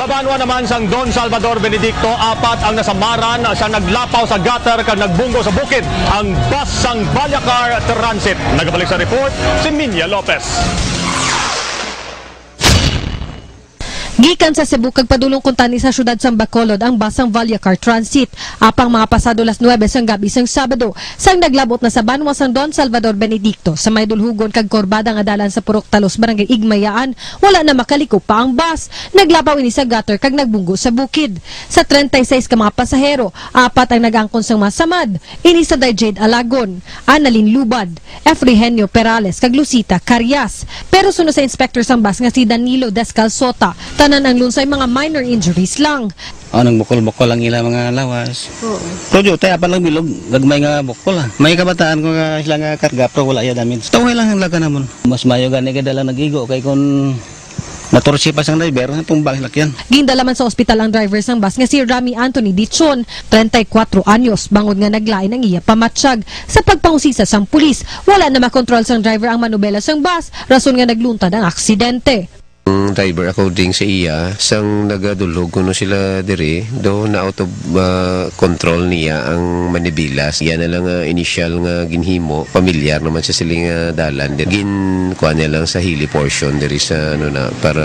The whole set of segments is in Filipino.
Sa banwa naman sang Don Salvador Benedicto, 4 ang nasamaran sa naglapaw sa gutter kag nagbunggo sa bukid ang bus sang Valyacar Transit. Nagabalik sa report si Minya Lopez. Gikan sa Cebu kag padulong kuntani sa syudad sang Bacolod ang basang Valyacar Transit. Apang mga pasado las 9 sang gabi sang Sabado sang naglabot na sa banwa sang Don Salvador Benedicto sa may dulhugon kag korbada nga dalan sa Purok Talos, Barangay Igmayaan, wala na makaliko pa ang bus. Naglapaw ini sa gutter kag nagbunggo sa bukid. Sa 36 ka mga pasahero, 4 ang nagangkon sang masamad. Ini sa Jade Alagon, Annalyn Lubad, Efrigenio Perales kag Lucita Carias. Pero suno sa inspector sang bus nga si Danilo Descalzota, tanan ang lunsay mga minor injuries lang. Nang bukol-bukol ang ila mga lawas. Pero tayo pa lang bilog, gagmay nga bukol. May kabataan ko nga sila nga karga, pero wala ya damage. Taway lang ang laga namon. Mas mayo gani ka dala nagigo kay kun matursi pa sang driver, tumbang lakyan. Gindala man sa ospital ang driver sang bus nga si Rami Anthony Dichon, 34 anyos, bangod nga naglain ang iya pamatsyag. Sa pagpangusisa sang pulis, wala na makontrol sang driver ang manubela sang bus, rason nga nagluntad ang aksidente. Ang driver according sa iya sang nagadulog kuno sila dire do na out of control niya ang manibilas. Yan na lang initial nga ginhimo, pamilyar naman sa siling dalan gin kuan niya lang sa hilly portion there is ano na para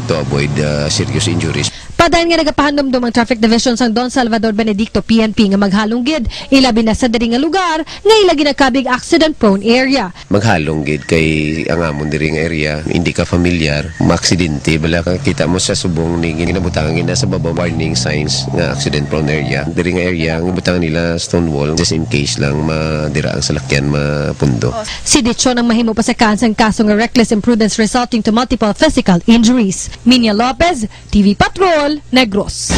to avoid serious injuries. Padayon nga nagapahandomdom ang Traffic Division sang Don Salvador Benedicto PNP nga maghalong gid ilabi na sa diri nga lugar nga ila ginakabig accident prone area. Maghalong gid kay ang amon diri nga area hindi ka familiar maaksidente bala ka kita mo sa subong ni ginabutangan gina sa baba warning signs nga accident prone area. Diri nga area ang butangan nila stone wall just in case lang madira ang salakyan mapundo. Si Dichon ang mahimo pa sa kansang kaso nga reckless imprudence resulting to multiple physical injuries. Minya Lopez, TV Patrol, Negros.